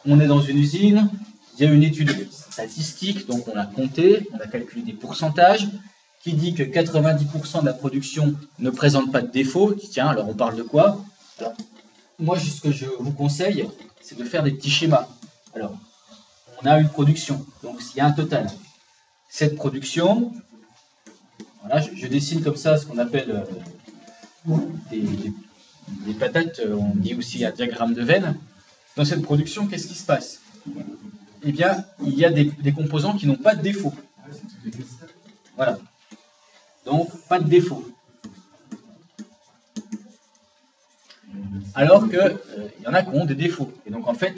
on est dans une usine, il y a une étude statistique, donc on a compté, on a calculé des pourcentages, qui dit que 90% de la production ne présente pas de défaut. Tiens, alors on parle de quoi? Alors, moi, ce que je vous conseille, c'est de faire des petits schémas. Alors, on a une production, donc il y a un total. Cette production, voilà, je dessine comme ça ce qu'on appelle des patates, on dit aussi un diagramme de veine. Dans cette production, qu'est-ce qui se passe? Eh bien, il y a des composants qui n'ont pas de défaut. Voilà. Donc, pas de défaut. Alors qu'il y en a qui ont des défauts. Et donc, en fait,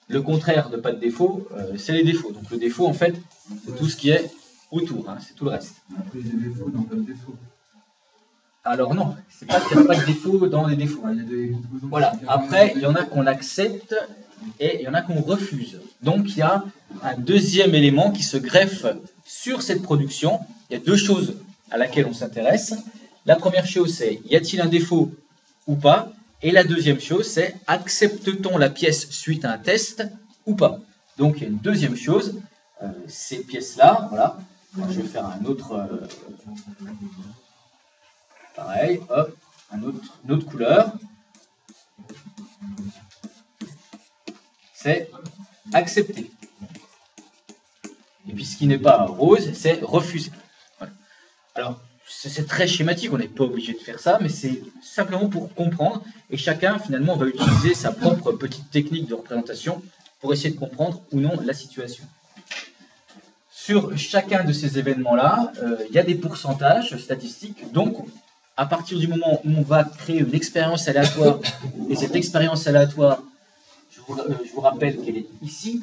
le contraire de pas de défaut, c'est les défauts. Donc, le défaut, en fait, c'est tout ce qui est autour. Hein, c'est tout le reste. Après, il y a des défauts dans pas de défaut. Alors non, c'est pas qu'il n'y a pas de défaut dans les défauts. Voilà. Après, il y en a qu'on accepte et il y en a qu'on refuse. Donc, il y a un deuxième élément qui se greffe sur cette production. Il y a deux choses à laquelle on s'intéresse. La première chose, c'est y a-t-il un défaut ou pas? Et la deuxième chose, c'est accepte-t-on la pièce suite à un test ou pas? Donc, il y a une deuxième chose. Ces pièces-là, voilà. Alors, je vais faire un autre... pareil, hop, une autre couleur. C'est accepter. Et puis ce qui n'est pas rose, c'est refuser. Voilà. Alors, c'est très schématique, on n'est pas obligé de faire ça, mais c'est simplement pour comprendre. Et chacun, finalement, va utiliser sa propre petite technique de représentation pour essayer de comprendre ou non la situation. Sur chacun de ces événements-là, il y a des pourcentages statistiques. Donc, à partir du moment où on va créer une expérience aléatoire, et cette expérience aléatoire, je vous rappelle qu'elle est ici,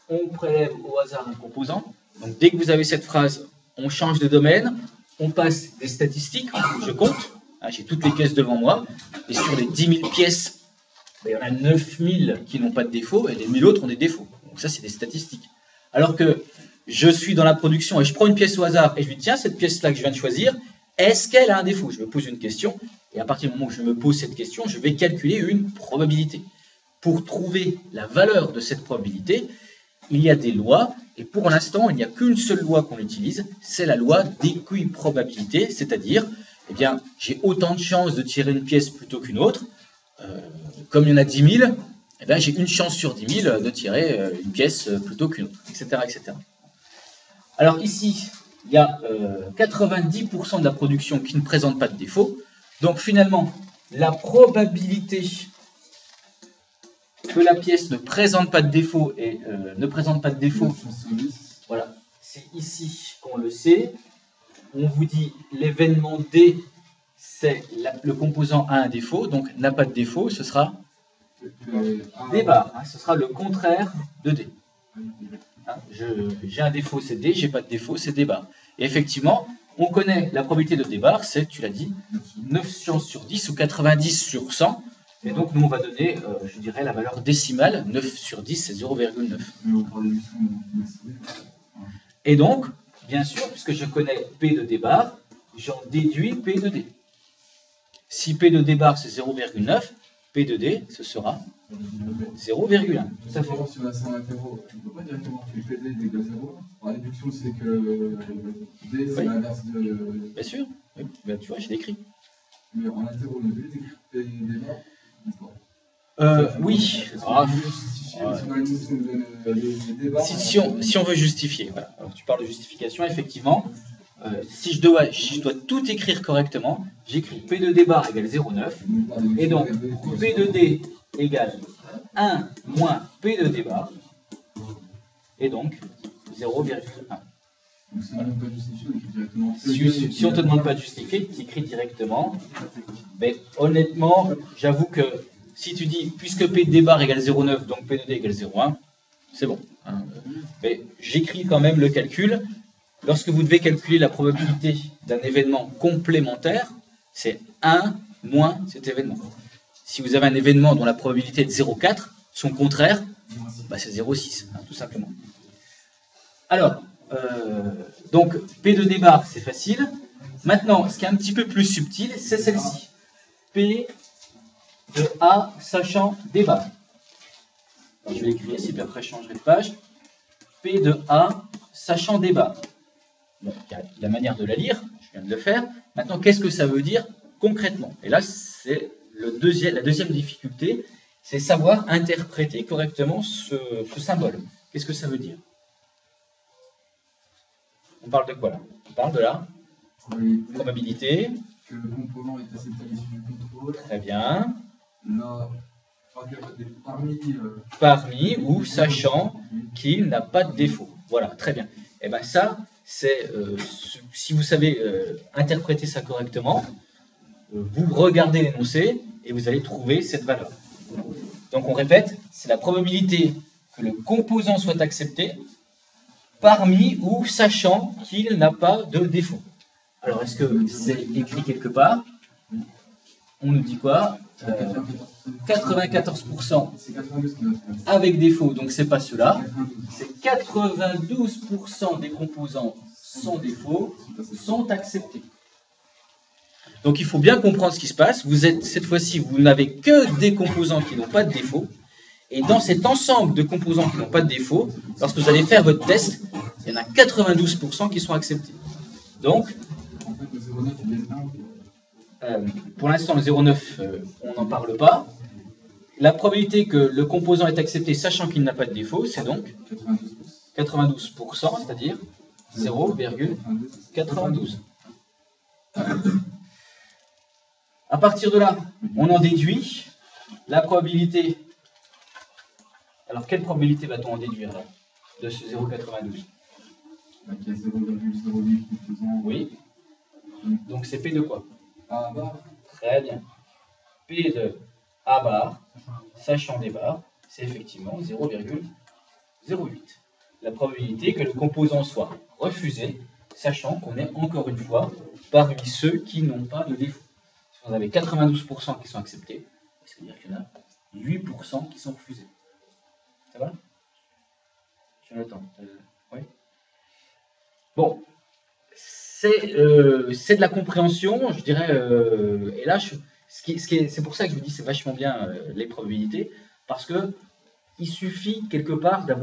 on prélève au hasard un composant. Donc dès que vous avez cette phrase, on change de domaine, on passe des statistiques, je compte, hein, j'ai toutes les pièces devant moi, et sur les 10 000 pièces, il y en a 9 000 qui n'ont pas de défaut, et les 1000 autres ont des défauts. Donc ça, c'est des statistiques. Alors que je suis dans la production et je prends une pièce au hasard, et je lui dis, tiens, cette pièce-là que je viens de choisir, est-ce qu'elle a un défaut? Je me pose une question, et à partir du moment où je me pose cette question, je vais calculer une probabilité. Pour trouver la valeur de cette probabilité, il y a des lois, et pour l'instant, il n'y a qu'une seule loi qu'on utilise, c'est la loi d'équiprobabilité, c'est-à-dire, eh bien, j'ai autant de chances de tirer une pièce plutôt qu'une autre, comme il y en a 10 000, eh bien, j'ai une chance sur 10 000 de tirer une pièce plutôt qu'une autre, etc., etc. Alors ici, il y a 90% de la production qui ne présente pas de défaut. Donc finalement, la probabilité que la pièce ne présente pas de défaut et voilà, c'est ici qu'on le sait. On vous dit l'événement D, c'est le composant a un défaut, donc n'a pas de défaut, ce sera D bar, hein, ce sera le contraire de D. Hein, j'ai un défaut, c'est D, j'ai pas de défaut, c'est D bar. Et effectivement, on connaît la probabilité de D bar, c'est, tu l'as dit, 9 chances sur 10 ou 90 sur 100. Et donc, nous, on va donner, je dirais, la valeur décimale. 9 sur 10, c'est 0,9. Et donc, bien sûr, puisque je connais P de D bar, j'en déduis P de D. Si P de D bar, c'est 0,9, P de D, ce sera 0,1. Tout à fait. Si on a ça en interro, on ne peut pas directement faire P de D égale 0. En réduction, c'est que D, c'est l'inverse de... Bien sûr. Oui. Ben, tu vois, j'ai décrit. Mais en interro, on a vu P de D bar. Oui. Si on veut justifier, voilà. Alors, tu parles de justification, effectivement. Si je dois tout écrire correctement, j'écris P de D bar égale 0,9. Et donc, P de D égale 1 moins P de D bar. Et donc, 0,1. Si on ne te demande pas de justifier, tu écris directement. Mais honnêtement, j'avoue que si tu dis, puisque P de D bar égale 0,9, donc P de D égale 0,1, c'est bon. Hein. Mais j'écris quand même le calcul. Lorsque vous devez calculer la probabilité d'un événement complémentaire, c'est 1 moins cet événement. Si vous avez un événement dont la probabilité est de 0,4, son contraire, bah c'est 0,6, hein, tout simplement. Alors, donc P de D bar, c'est facile. Maintenant, ce qui est un petit peu plus subtil, c'est celle-ci. P de A sachant D bar. Alors, je vais l'écrire ici, puis après je changerai de page. P de A, sachant des barres. Bon, il y a la manière de la lire, je viens de le faire. Maintenant, qu'est-ce que ça veut dire concrètement? Et là, c'est la deuxième difficulté, c'est savoir interpréter correctement ce symbole. Qu'est-ce que ça veut dire? On parle de quoi là? On parle de la probabilité. Que le composant est acceptable issu du contrôle. Très bien. Là, parmi ou sachant qu'il n'a pas de défaut. Voilà, très bien. Et bien ça, c'est si vous savez interpréter ça correctement, vous regardez l'énoncé et vous allez trouver cette valeur. Donc on répète, c'est la probabilité que le composant soit accepté parmi ou sachant qu'il n'a pas de défaut. Alors est-ce que c'est écrit quelque part? On nous dit quoi? 94% avec défaut, donc c'est pas cela. C'est 92% des composants sans défaut sont acceptés. Donc il faut bien comprendre ce qui se passe. Vous êtes cette fois-ci, vous n'avez que des composants qui n'ont pas de défaut. Et dans cet ensemble de composants qui n'ont pas de défaut, lorsque vous allez faire votre test, il y en a 92% qui sont acceptés. Donc, pour l'instant, le 0,9, on n'en parle pas. La probabilité que le composant est accepté sachant qu'il n'a pas de défaut, c'est donc 92%, c'est-à-dire 0,92. À partir de là, on en déduit la probabilité. Alors, quelle probabilité va-t-on en déduire là, de ce 0,92? Il y a 0,08 composants. Oui. Donc, c'est P de quoi? A bar. Très bien. P de A bar, sachant des barres, c'est effectivement 0,08. La probabilité que le composant soit refusé, sachant qu'on est encore une fois parmi ceux qui n'ont pas de défaut. Si vous avez 92% qui sont acceptés, ça veut dire qu'il y en a 8% qui sont refusés. Ça va? Jonathan, oui. Bon, c'est de la compréhension, je dirais, et là, c'est pour ça que je vous dis c'est vachement bien les probabilités, parce que il suffit quelque part de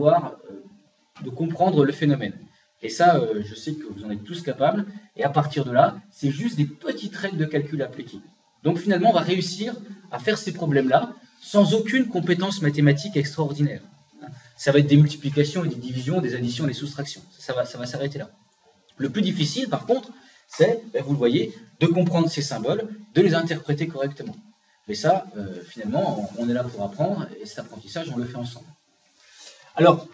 comprendre le phénomène. Et ça, je sais que vous en êtes tous capables, et à partir de là, c'est juste des petites règles de calcul appliquées. Donc finalement, on va réussir à faire ces problèmes-là sans aucune compétence mathématique extraordinaire. Ça va être des multiplications et des divisions, des additions et des soustractions. Ça va s'arrêter là. Le plus difficile, par contre, c'est, vous le voyez, de comprendre ces symboles, de les interpréter correctement. Mais ça, finalement, on est là pour apprendre, et cet apprentissage, on le fait ensemble. Alors,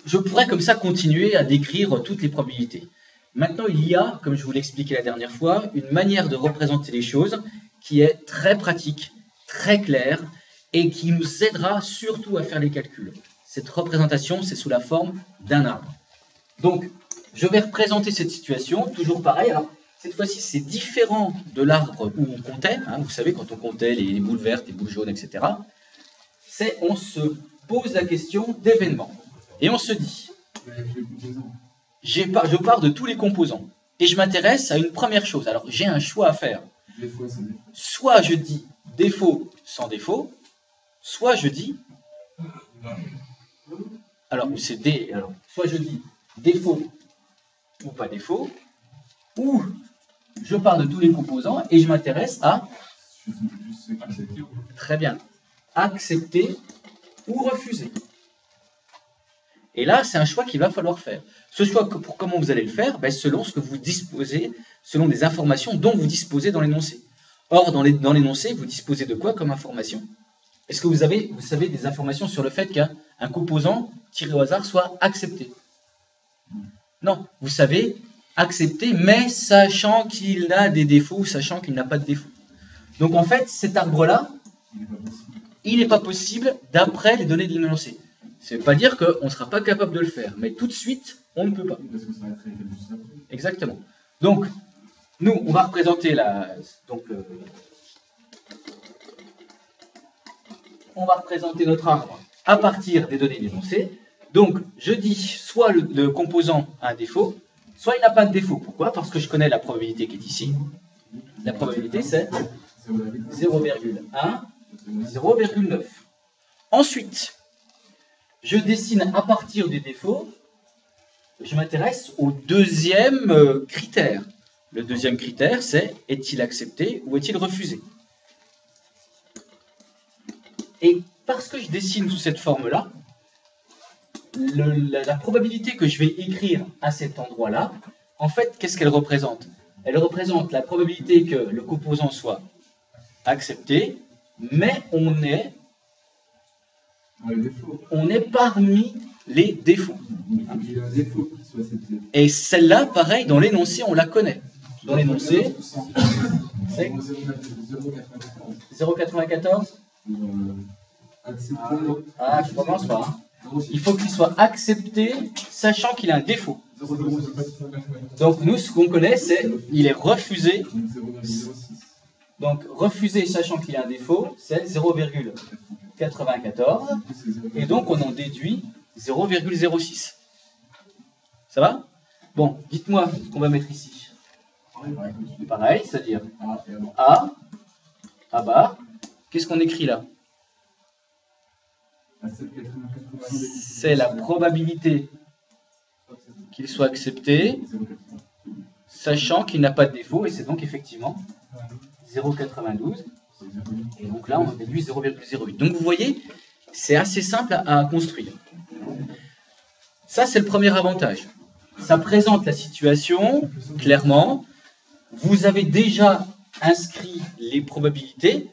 je pourrais comme ça continuer à décrire toutes les probabilités. Maintenant, il y a, comme je vous l'expliquais la dernière fois, une manière de représenter les choses qui est très pratique, très claire, et qui nous aidera surtout à faire les calculs. Cette représentation, c'est sous la forme d'un arbre. Donc, je vais représenter cette situation, toujours pareil. Alors, cette fois-ci, c'est différent de l'arbre où on comptait. Hein, vous savez, quand on comptait les boules vertes, les boules jaunes, etc. On se pose la question d'événements. Et on se dit, je pars de tous les composants. Et je m'intéresse à une première chose. Alors, j'ai un choix à faire. Soit je dis défaut sans défaut, soit je dis... Alors, soit je dis défaut ou pas défaut, ou je pars de tous les composants et je m'intéresse à... Très bien. Accepter ou refuser. Et là, c'est un choix qu'il va falloir faire. Ce choix, pour comment vous allez le faire? Selon ce que vous disposez, selon des informations dont vous disposez dans l'énoncé. Or, dans l'énoncé, vous disposez de quoi comme information? Est-ce que vous savez des informations sur le fait qu'un composant tiré au hasard soit accepté? Non, vous savez accepter, mais sachant qu'il a des défauts ou sachant qu'il n'a pas de défauts. Donc en fait, cet arbre-là, il n'est pas possible d'après les données de l'énoncé. Ça ne veut pas dire qu'on ne sera pas capable de le faire, mais tout de suite, on ne peut pas. Exactement. Donc, nous, on va représenter on va représenter notre arbre à partir des données de l'énoncé. Donc, je dis soit le composant a un défaut, soit il n'a pas de défaut. Pourquoi? Parce que je connais la probabilité qui est ici. La probabilité, c'est 0,1, 0,9. Ensuite, je dessine à partir du défaut, je m'intéresse au deuxième critère. Le deuxième critère, c'est est-il accepté ou est-il refusé? Et parce que je dessine sous cette forme-là, la probabilité que je vais écrire à cet endroit-là, en fait, qu'est-ce qu'elle représente? Elle représente la probabilité que le composant soit accepté, mais on est parmi les défauts. Il y a un défaut qui soit accepté. Et celle-là, pareil, dans l'énoncé, on la connaît. Dans l'énoncé, c'est 0,94. Ah, je commence pas. Hein. Il faut qu'il soit accepté, sachant qu'il a un défaut. Donc nous, ce qu'on connaît, c'est il est refusé. Donc refusé, sachant qu'il a un défaut, c'est 0,94. Et donc on en déduit 0,06. Ça va? Bon, dites-moi ce qu'on va mettre ici. Pareil, c'est-à-dire A bar. Qu'est-ce qu'on écrit là? C'est la probabilité qu'il soit accepté, sachant qu'il n'a pas de défaut, et c'est donc effectivement 0,92. Et donc là, on a déduit 0,08. Donc vous voyez, c'est assez simple à construire. Ça, c'est le premier avantage. Ça présente la situation clairement. Vous avez déjà inscrit les probabilités.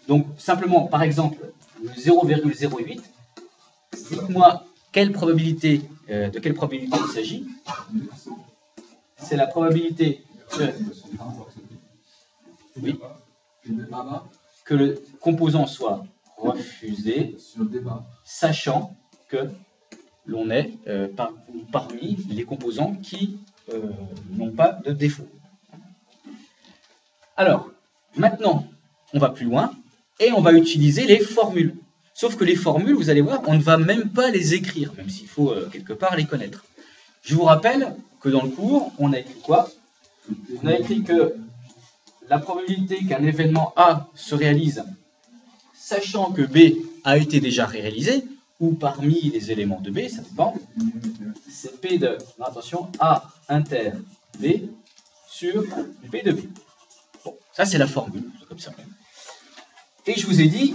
Donc simplement, par exemple, le 0,08, dites-moi quelle probabilité, de quelle probabilité il s'agit. C'est la probabilité que le composant soit refusé, sachant que l'on est parmi les composants qui n'ont pas de défaut. Alors, maintenant, on va plus loin. Et on va utiliser les formules. Sauf que les formules, vous allez voir, on ne va même pas les écrire, même s'il faut quelque part les connaître. Je vous rappelle que dans le cours, on a écrit quoi? On a écrit que la probabilité qu'un événement A se réalise, sachant que B a été déjà réalisé, ou parmi les éléments de B, ça dépend, c'est P de, attention, A inter B sur P de B. Bon, ça c'est la formule, comme ça. Et je vous ai dit,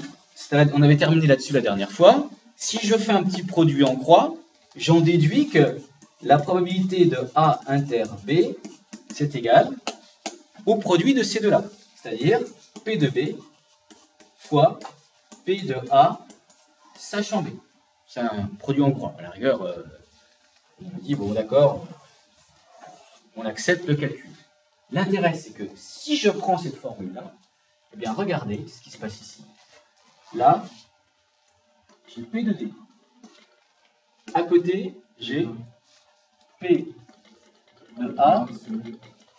on avait terminé là-dessus la dernière fois, si je fais un petit produit en croix, j'en déduis que la probabilité de A inter B, c'est égal au produit de ces deux-là, c'est-à-dire P de B fois P de A sachant B. C'est un produit en croix. À la rigueur, on dit, bon d'accord, on accepte le calcul. L'intérêt, c'est que si je prends cette formule-là, eh bien, regardez ce qui se passe ici. Là, j'ai P de D. À côté, j'ai P de A,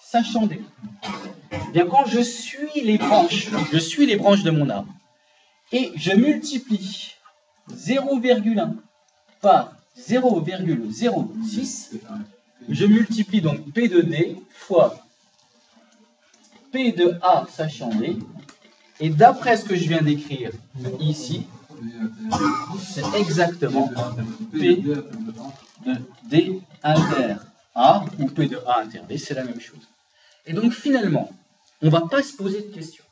sachant D. Eh bien, quand je suis les branches de mon arbre, et je multiplie 0,1 par 0,06, je multiplie donc P de D fois P de A sachant D, et d'après ce que je viens d'écrire ici, c'est exactement P de D inter A ou P de A inter D, c'est la même chose. Et donc finalement, on ne va pas se poser de questions.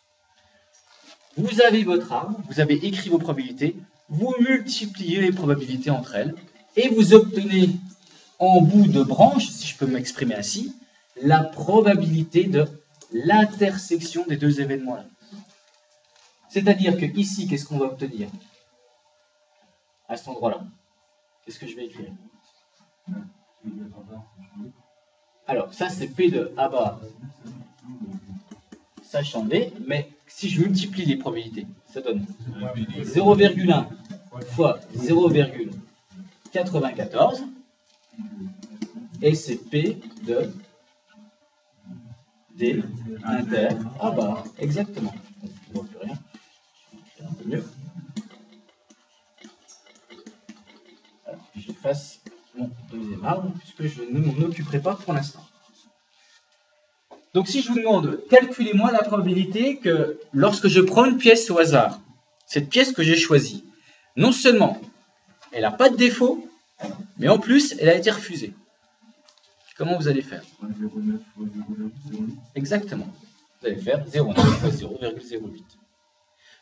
Vous avez votre arbre, vous avez écrit vos probabilités, vous multipliez les probabilités entre elles, et vous obtenez en bout de branche, si je peux m'exprimer ainsi, la probabilité de l'intersection des deux événements-là. C'est-à-dire que ici, qu'est-ce qu'on va obtenir? À cet endroit-là. Qu'est-ce que je vais écrire? Alors, ça c'est P de A bar sachant D, mais si je multiplie les probabilités, ça donne 0,1 fois 0,94, et c'est P de D inter A bar, exactement. Je ne vois plus rien. Un peu mieux. Alors, j'efface mon deuxième arbre, puisque je ne m'en occuperai pas pour l'instant. Donc si je vous demande, calculez-moi la probabilité que lorsque je prends une pièce au hasard, cette pièce que j'ai choisie, non seulement elle n'a pas de défaut, mais en plus, elle a été refusée. Comment vous allez faire? 0,9 fois 0,08. Exactement. Vous allez faire 0,9 fois 0,08.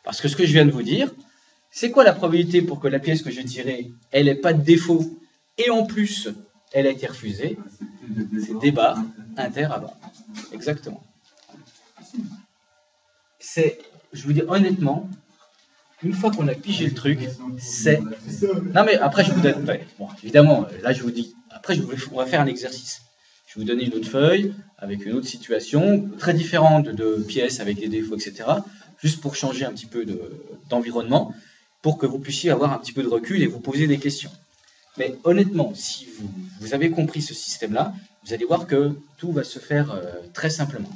Parce que ce que je viens de vous dire, c'est quoi la probabilité pour que la pièce que j'ai tirée, elle n'ait pas de défaut, et en plus, elle a été refusée? C'est des barres inter à barres. Exactement. C'est, je vous dis honnêtement, une fois qu'on a pigé le truc, c'est... Non mais après je vous donne... Bon, évidemment, là je vous dis... Après on va faire un exercice. Je vais vous donner une autre feuille, avec une autre situation, très différente de pièces avec des défauts, etc. Juste pour changer un petit peu d'environnement, pour que vous puissiez avoir un petit peu de recul et vous poser des questions. Mais honnêtement, si vous avez compris ce système-là, vous allez voir que tout va se faire très simplement.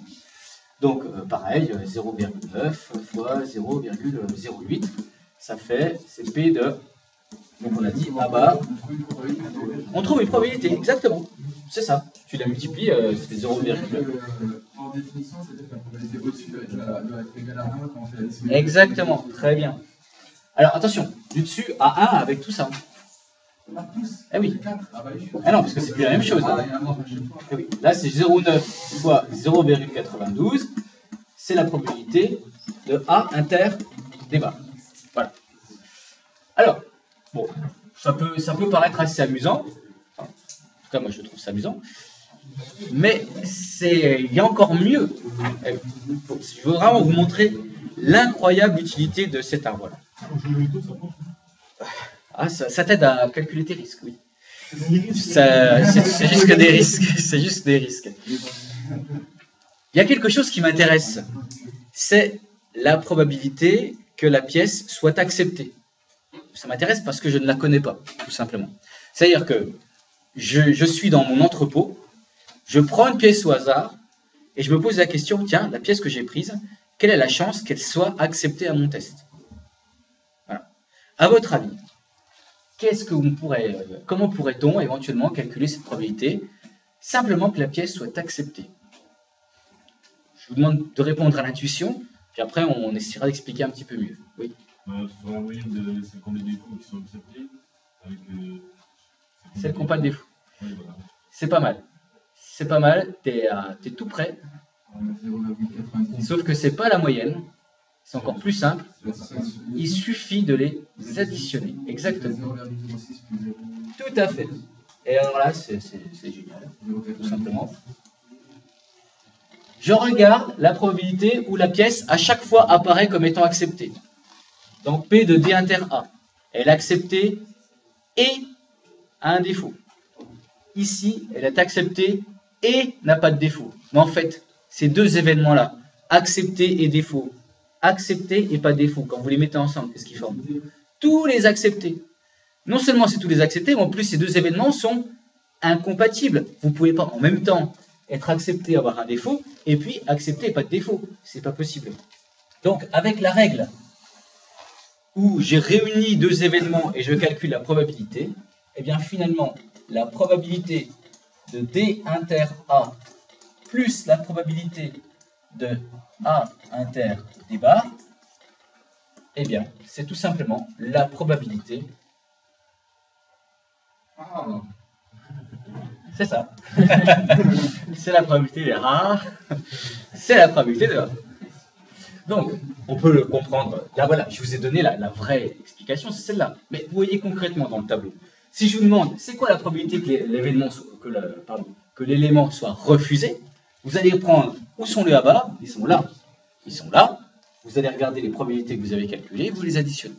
Donc, pareil, 0,9 fois 0,08, ça fait CP de, donc on a dit A bar, on trouve une probabilité, exactement, c'est ça, tu la multiplies, ça fait 0,9. En définition, c'est la probabilité au-dessus doit être égale à 1 quand on fait la dissimulation. Exactement, très bien. Alors attention, du dessus à 1 avec tout ça. Eh oui. Ah non, parce que c'est plus la même chose. Hein. Eh oui. Là, c'est 0,9 fois 0,92. C'est la probabilité de A inter des barres. Voilà. Alors, bon, ça peut paraître assez amusant. Enfin, en tout cas, moi, je trouve ça amusant. Mais il y a encore mieux. Je veux vraiment vous montrer l'incroyable utilité de cet arbre-là. Ah, ça t'aide à calculer tes risques, oui. C'est juste que des risques. C'est juste des risques. Il y a quelque chose qui m'intéresse. C'est la probabilité que la pièce soit acceptée. Ça m'intéresse parce que je ne la connais pas, tout simplement. C'est-à-dire que je suis dans mon entrepôt, je prends une pièce au hasard et je me pose la question, tiens, la pièce que j'ai prise, quelle est la chance qu'elle soit acceptée à mon test? Voilà. À votre avis, comment pourrait-on éventuellement calculer cette probabilité? Simplement que la pièce soit acceptée. Je vous demande de répondre à l'intuition, puis après on essaiera d'expliquer un petit peu mieux. Oui. Sur la moyenne de celles qui ont des défauts qui sont acceptés, avec celles qui n'ont pas de défaut. Oui, voilà. C'est pas mal. C'est pas mal, t'es tout prêt. Sauf que c'est pas la moyenne. C'est encore plus simple. Il suffit de les additionner. Exactement. Tout à fait. Et alors là, c'est génial. Tout simplement. Je regarde la probabilité où la pièce à chaque fois apparaît comme étant acceptée. Donc P de D inter A. Elle est acceptée et a un défaut. Ici, elle est acceptée et n'a pas de défaut. Mais en fait, ces deux événements-là, accepté et défaut, accepté et pas défaut, quand vous les mettez ensemble, qu'est-ce qu'ils forment? Tous les acceptés. Non seulement c'est tous les acceptés, mais en plus ces deux événements sont incompatibles. Vous ne pouvez pas en même temps être accepté, avoir un défaut, et puis accepter et pas de défaut. C'est pas possible. Donc, avec la règle où j'ai réuni deux événements et je calcule la probabilité, eh bien finalement, la probabilité de D inter A plus la probabilité de A inter des barres, eh bien, c'est tout simplement la probabilité. C'est ça. C'est la probabilité de A. C'est la probabilité de A. Donc, on peut le comprendre. Là, voilà, je vous ai donné la vraie explication, c'est celle-là. Mais vous voyez concrètement dans le tableau. Si je vous demande, c'est quoi la probabilité que l'élément soit refusé, vous allez prendre, où sont les A barres? Ils sont là. Ils sont là. Vous allez regarder les probabilités que vous avez calculées, vous les additionnez.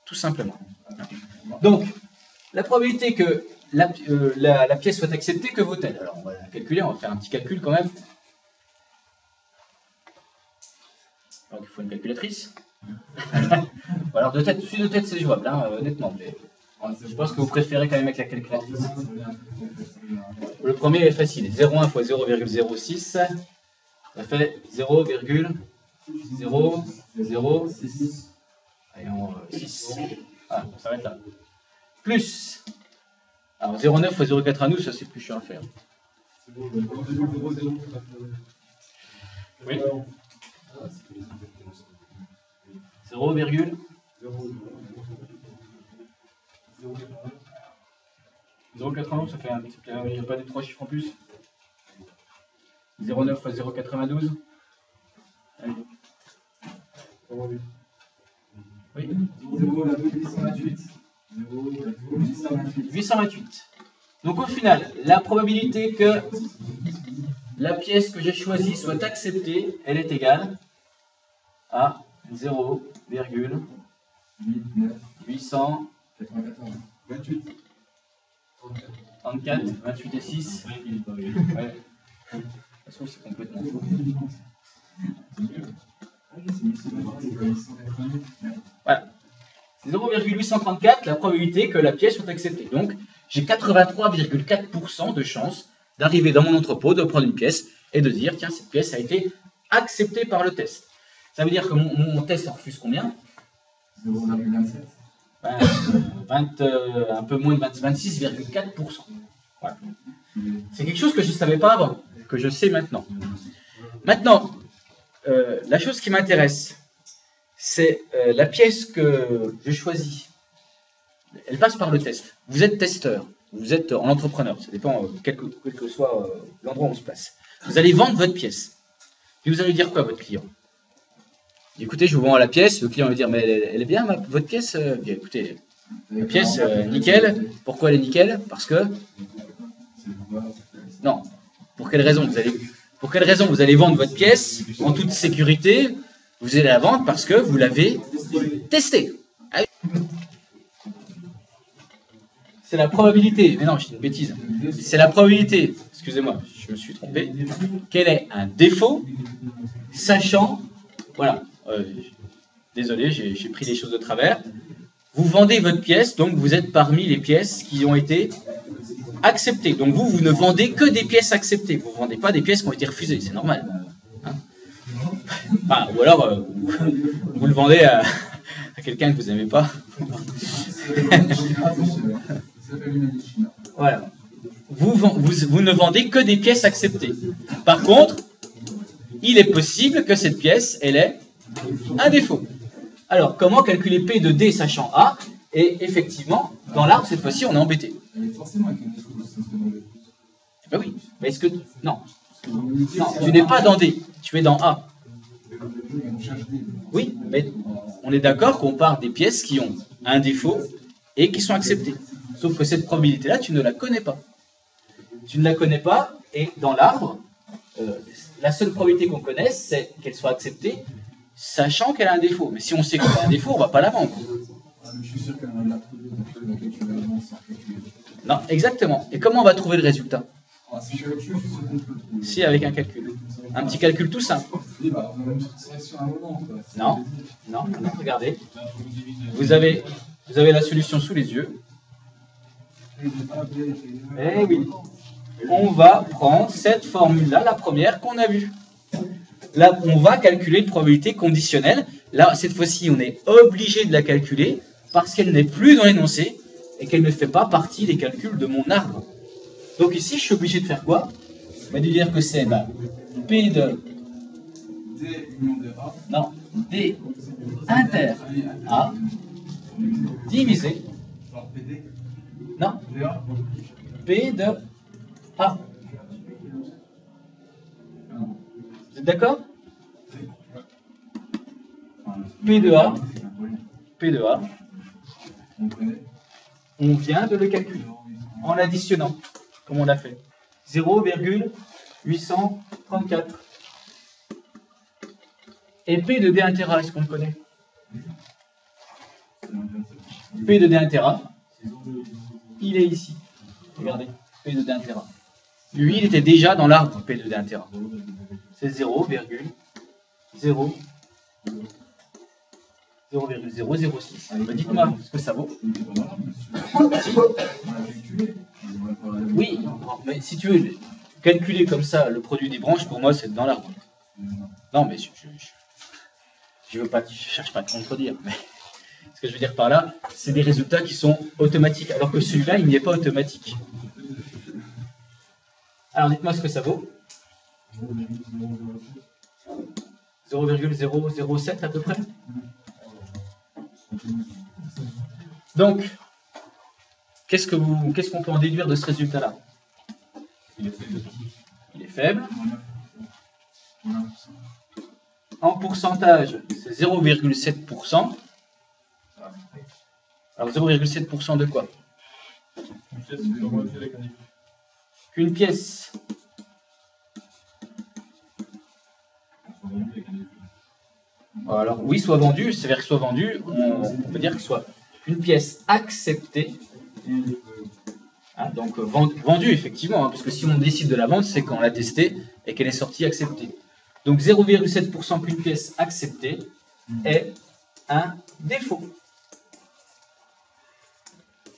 Tout simplement. Donc, la probabilité que la pièce soit acceptée, que vaut-elle? Alors, on va la calculer, on va faire un petit calcul quand même. Donc, il faut une calculatrice. Alors, de tête, celui de tête, c'est jouable, hein, honnêtement. Mais je pense que vous préférez quand même avec la calculatrice. Le premier est facile. 0,1 fois 0,06, ça fait 0,006. Allons, 6. Ah, on s'arrête là. Plus. Alors, 0,9 fois 0,92, ça c'est plus chiant à faire. Oui. 0, 0,91, ça fait un petit peu, il n'y a pas des 3 chiffres en plus. 0,9 fois 0,92. Allez. Oui. 0,828. 828. Donc au final, la probabilité que la pièce que j'ai choisie soit acceptée, elle est égale à 0,800. 28. 34, 28 et 6. Ouais, il est pas vrai. Ouais. De toute façon, c'est complètement faux. Voilà. C'est 0,834 la probabilité que la pièce soit acceptée. Donc, j'ai 83,4% de chance d'arriver dans mon entrepôt, de prendre une pièce et de dire, tiens, cette pièce a été acceptée par le test. Ça veut dire que mon test en refuse combien? 0,27. Un peu moins de 26,4%. Voilà. C'est quelque chose que je ne savais pas avant, que je sais maintenant. Maintenant, la chose qui m'intéresse, c'est la pièce que je choisis. Elle passe par le test. Vous êtes testeur, vous êtes en entrepreneur, ça dépend quel que soit l'endroit où on se place. Vous allez vendre votre pièce. Puis vous allez dire quoi à votre client? Écoutez, je vous vends la pièce. Le client va dire, mais elle est bien, votre pièce? Bien, écoutez, la pièce, nickel. Pourquoi elle est nickel? Parce que... Non. Pour quelle raison vous allez vendre votre pièce en toute sécurité? Vous allez la vendre parce que vous l'avez testée. C'est la probabilité, mais non, je dis une bêtise. C'est la probabilité, excusez-moi, je me suis trompé, qu'elle ait un défaut, sachant, voilà, désolé, j'ai pris les choses de travers. Vous vendez votre pièce, donc vous êtes parmi les pièces qui ont été acceptées. Donc vous ne vendez que des pièces acceptées. Vous ne vendez pas des pièces qui ont été refusées, c'est normal. Hein, enfin, ou alors, vous le vendez à quelqu'un que vous n'aimez pas. Voilà. Vous ne vendez que des pièces acceptées. Par contre, il est possible que cette pièce, elle ait un défaut. Alors, comment calculer P de D sachant A? Et effectivement, dans l'arbre, cette fois-ci, on est embêté. Ben oui, mais est-ce que... Non. Non, tu n'es pas dans D, tu es dans A. Oui, mais on est d'accord qu'on parle des pièces qui ont un défaut et qui sont acceptées. Sauf que cette probabilité-là, tu ne la connais pas. Tu ne la connais pas, et dans l'arbre, la seule probabilité qu'on connaisse, c'est qu'elle soit acceptée, sachant qu'elle a un défaut. Mais si on sait qu'elle a un défaut, on ne va pas la vendre. Je suis sûr qu'elle a calculé avant sans calculer. Non, exactement. Et comment on va trouver le résultat? Si je calcule, je sais qu'on peut le trouver. Si, avec un calcul. Un petit calcul tout simple. Oui, bah, on a une sélection à un moment. Quoi. Non, non, non, regardez. Vous avez la solution sous les yeux. Eh oui. On va prendre cette formule-là, la première qu'on a vue. Là, on va calculer une probabilité conditionnelle. Là, cette fois-ci, on est obligé de la calculer parce qu'elle n'est plus dans l'énoncé et qu'elle ne fait pas partie des calculs de mon arbre. Donc ici, je suis obligé de faire quoi? De dire que c'est P de... D union de A. Non, D inter A divisé... Alors PD. Non, DA. P de A. Vous êtes d'accord? P de A. P de A. On connaît. On vient de le calculer en l'additionnant, comme on l'a fait. 0,834. Et P de D inter A, est-ce qu'on le connaît? P de D inter A, il est ici. Regardez, P de D inter A. Lui, il était déjà dans l'arbre P de D inter A. C'est 0,006. Dites-moi ce que ça vaut. Oui, mais si tu veux calculer comme ça le produit des branches, pour moi, c'est dans l'arbre. Non, mais je cherche pas à te contredire. Mais ce que je veux dire par là, c'est des résultats qui sont automatiques, alors que celui-là, il n'y est pas automatique. Alors, dites-moi ce que ça vaut. 0,007 à peu près. Donc, qu'est-ce qu'on peut en déduire de ce résultat-là? Il est faible. Il est faible. Voilà. En pourcentage, c'est 0,7%. Alors 0,7% de quoi? Une pièce sur moitié avec un défaut. Qu'une pièce Soit vendu avec un défaut. alors oui, soit vendue, c'est vers que soit vendue, on peut dire que soit une pièce acceptée, hein, donc vendue effectivement, hein, parce que si on décide de la vendre, c'est quand on l'a testée et qu'elle est sortie acceptée. Donc 0,7% qu'une pièce acceptée est un défaut.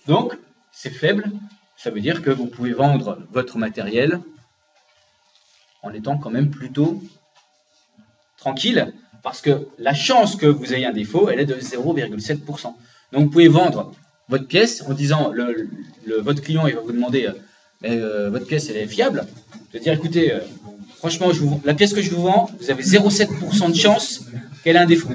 Donc c'est faible, ça veut dire que vous pouvez vendre votre matériel en étant quand même plutôt tranquille, parce que la chance que vous ayez un défaut, elle est de 0,7%. Donc vous pouvez vendre votre pièce en disant, votre client il va vous demander, votre pièce elle est fiable, vous allez dire écoutez, franchement la pièce que je vous vends, vous avez 0,7% de chance qu'elle ait un défaut.